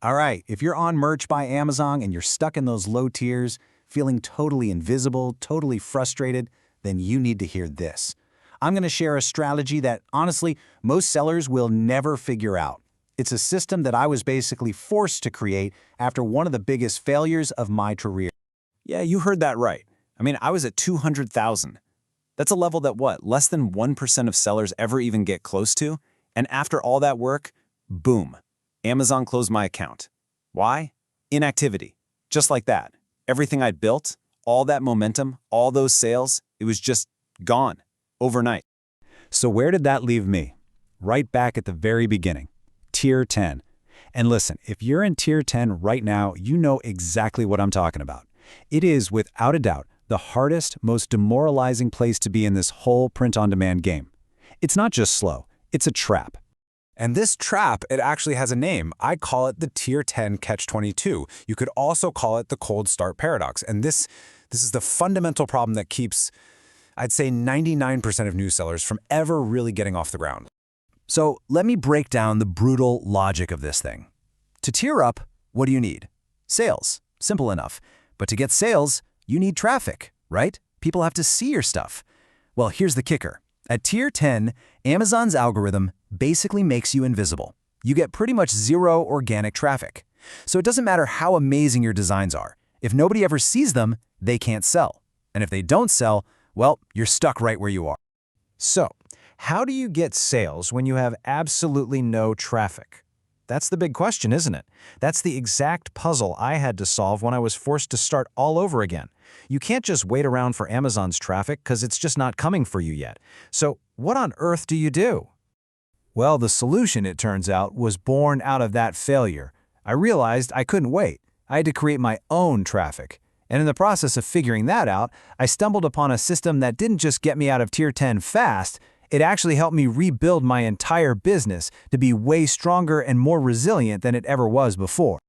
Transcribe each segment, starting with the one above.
All right, if you're on merch by Amazon and you're stuck in those low tiers, feeling totally invisible, totally frustrated, then you need to hear this. I'm going to share a strategy that, honestly, most sellers will never figure out. It's a system that I was basically forced to create after one of the biggest failures of my career. Yeah, you heard that right. I was at 200,000. That's a level that less than 1% of sellers ever even get close to? And after all that work, boom, Amazon closed my account. Why? Inactivity. Just like that. Everything I'd built, all that momentum, all those sales, it was just gone, overnight. So where did that leave me? Right back at the very beginning. Tier 10. And listen, if you're in Tier 10 right now, you know exactly what I'm talking about. It is, without a doubt, the hardest, most demoralizing place to be in this whole print-on-demand game. It's not just slow, it's a trap. And this trap, it actually has a name. I call it the Tier 10 Catch-22. You could also call it the cold start paradox. And this is the fundamental problem that keeps, I'd say, 99% of new sellers from ever really getting off the ground. So let me break down the brutal logic of this thing. To tier up, what do you need? Sales. Simple enough. But to get sales, you need traffic, right? People have to see your stuff. Well, here's the kicker. At Tier 10, Amazon's algorithm basically makes you invisible. You get pretty much zero organic traffic. So it doesn't matter how amazing your designs are. If nobody ever sees them, they can't sell. And if they don't sell, well, you're stuck right where you are. So, how do you get sales when you have absolutely no traffic? That's the big question, isn't it? That's the exact puzzle I had to solve when I was forced to start all over again. You can't just wait around for Amazon's traffic because it's just not coming for you yet. So what on earth do you do? Well, the solution, it turns out, was born out of that failure. I realized I couldn't wait. I had to create my own traffic. And in the process of figuring that out, I stumbled upon a system that didn't just get me out of Tier 10 fast, it actually helped me rebuild my entire business to be way stronger and more resilient than it ever was before.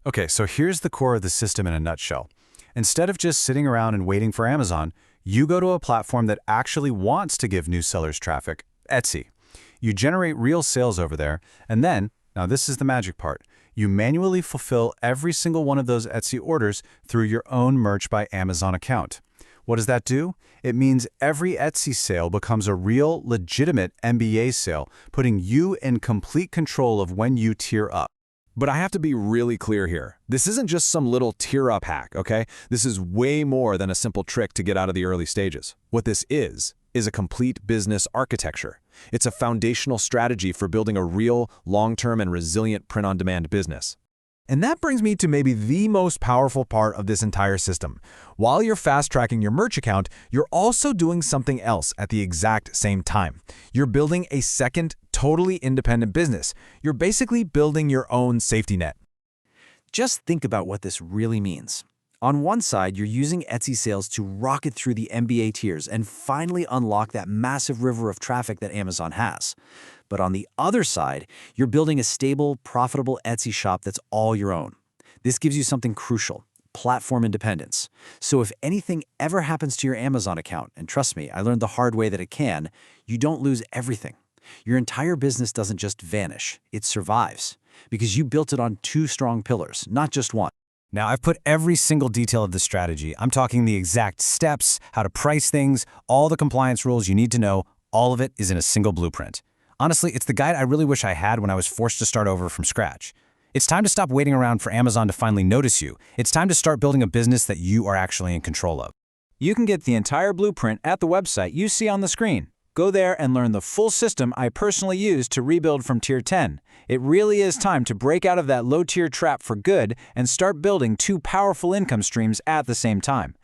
Okay, so here's the core of the system in a nutshell. Instead of just sitting around and waiting for Amazon, you go to a platform that actually wants to give new sellers traffic, Etsy. You generate real sales over there, and then, now this is the magic part, you manually fulfill every single one of those Etsy orders through your own Merch by Amazon account. What does that do? It means every Etsy sale becomes a real, legitimate MBA sale, putting you in complete control of when you tier up. But I have to be really clear here. This isn't just some little tier-up hack, okay? This is way more than a simple trick to get out of the early stages. What this is a complete business architecture. It's a foundational strategy for building a real, long-term, and resilient print-on-demand business. And that brings me to maybe the most powerful part of this entire system. While you're fast-tracking your merch account, you're also doing something else at the exact same time. You're building a second, totally independent business. You're basically building your own safety net. Just think about what this really means. On one side, you're using Etsy sales to rocket through the MBA tiers and finally unlock that massive river of traffic that Amazon has. But on the other side, you're building a stable, profitable Etsy shop that's all your own. This gives you something crucial: platform independence. So if anything ever happens to your Amazon account, and trust me, I learned the hard way that it can, you don't lose everything. Your entire business doesn't just vanish, it survives. Because you built it on two strong pillars, not just one. Now, I've put every single detail of the strategy. I'm talking the exact steps, how to price things, all the compliance rules you need to know. All of it is in a single blueprint. Honestly, it's the guide I really wish I had when I was forced to start over from scratch. It's time to stop waiting around for Amazon to finally notice you. It's time to start building a business that you are actually in control of. You can get the entire blueprint at the website you see on the screen. Go there and learn the full system I personally used to rebuild from Tier 10. It really is time to break out of that low-tier trap for good and start building two powerful income streams at the same time.